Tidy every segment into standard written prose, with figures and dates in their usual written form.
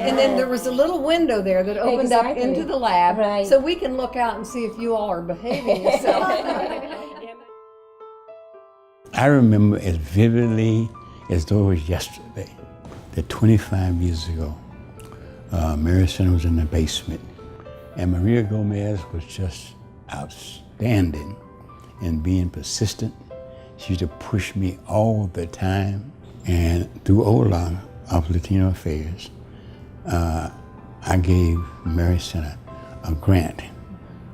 And then there was a little window there that opened up into the lab, so we can look out and see if you all are behaving yourself. I remember as vividly as though it was yesterday, that 25 years ago, MarysCenter was in the basement, and Maria Gomez was just outstanding in being persistent. She used to push me all the time, and through OLA of Latino Affairs, I gave MarysCenter a grant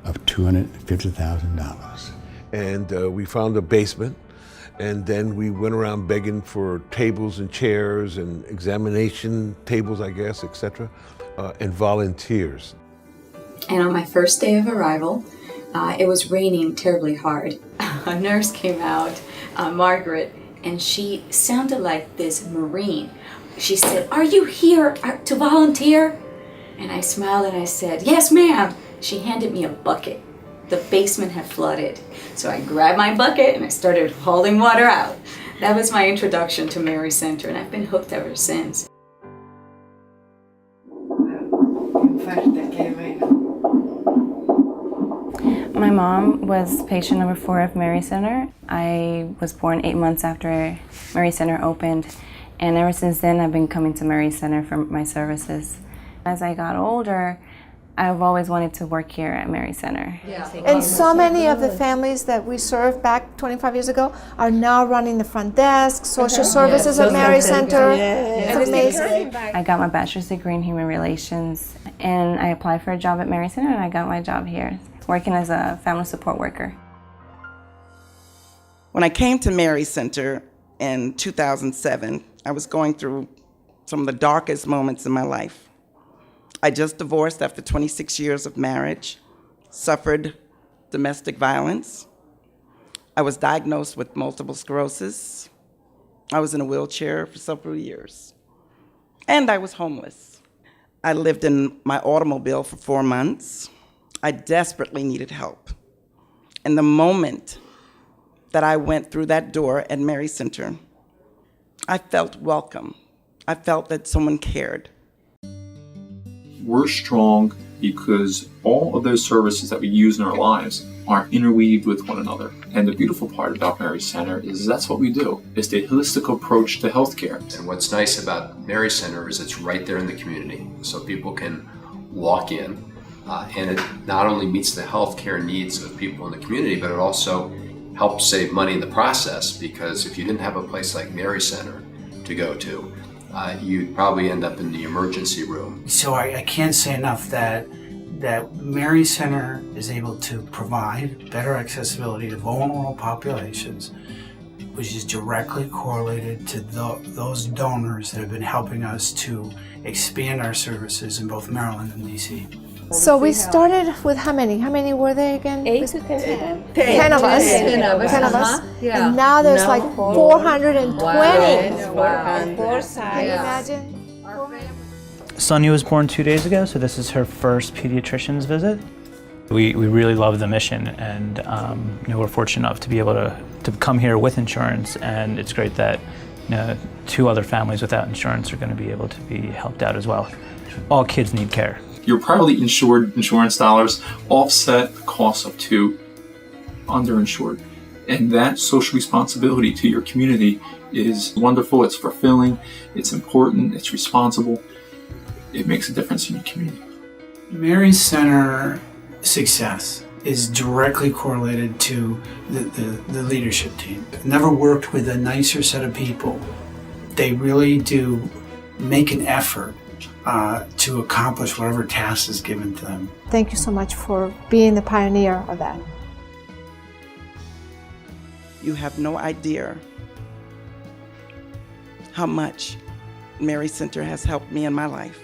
of $250,000. And we found a basement, and then we went around begging for tables and chairs and examination tables, I guess, etc., and volunteers. And on my first day of arrival, it was raining terribly hard. A nurse came out, Margaret, and she sounded like this Marine. She said, "Are you here to volunteer?" And I smiled and I said, "Yes, ma'am." She handed me a bucket. The basement had flooded. So I grabbed my bucket and I started hauling water out. That was my introduction to MarysCenter, and I've been hooked ever since. My mom was patient number 4 of MarysCenter. I was born 8 months after MarysCenter opened, and ever since then I've been coming to MarysCenter for my services. As I got older, I've always wanted to work here at MarysCenter. Yeah. And so many of the families that we served back 25 years ago are now running the front desk, social services at MarysCenter. It's amazing. I got my bachelor's degree in human relations, and I applied for a job at MarysCenter, and I got my job here, working as a family support worker. When I came to MarysCenter in 2007, I was going through some of the darkest moments in my life. I just divorced after 26 years of marriage, suffered domestic violence. I was diagnosed with multiple sclerosis. I was in a wheelchair for several years. And I was homeless. I lived in my automobile for 4 months. I desperately needed help. And the moment that I went through that door at MarysCenter, I felt welcome. I felt that someone cared. We're strong because all of those services that we use in our lives are interweaved with one another. And the beautiful part about MarysCenter is that's what we do. It's the holistic approach to healthcare. And what's nice about MarysCenter is it's right there in the community. So people can walk in, and it not only meets the healthcare needs of people in the community, but it also helps save money in the process, because if you didn't have a place like MarysCenter to go to, you'd probably end up in the emergency room. So I can't say enough that MarysCenter is able to provide better accessibility to vulnerable populations, which is directly correlated to those donors that have been helping us to expand our services in both Maryland and DC. So we started with how many? How many were there again? 8 to 10. 10 of us. 10 of us. 10 of us. Yeah. And now there's like 420. Wow. Can you imagine? Sonia was born 2 days ago, so this is her first pediatrician's visit. We really love the mission, and we're fortunate enough to be able to come here with insurance, and it's great that 2 other families without insurance are going to be able to be helped out as well. All kids need care. Your privately insured insurance dollars offset the cost of 2 underinsured. And that social responsibility to your community is wonderful, it's fulfilling, it's important, it's responsible. It makes a difference in your community. MarysCenter success is directly correlated to the leadership team. I've never worked with a nicer set of people. They really do make an effort to accomplish whatever task is given to them. Thank you so much for being the pioneer of that. You have no idea how much MarysCenter has helped me in my life.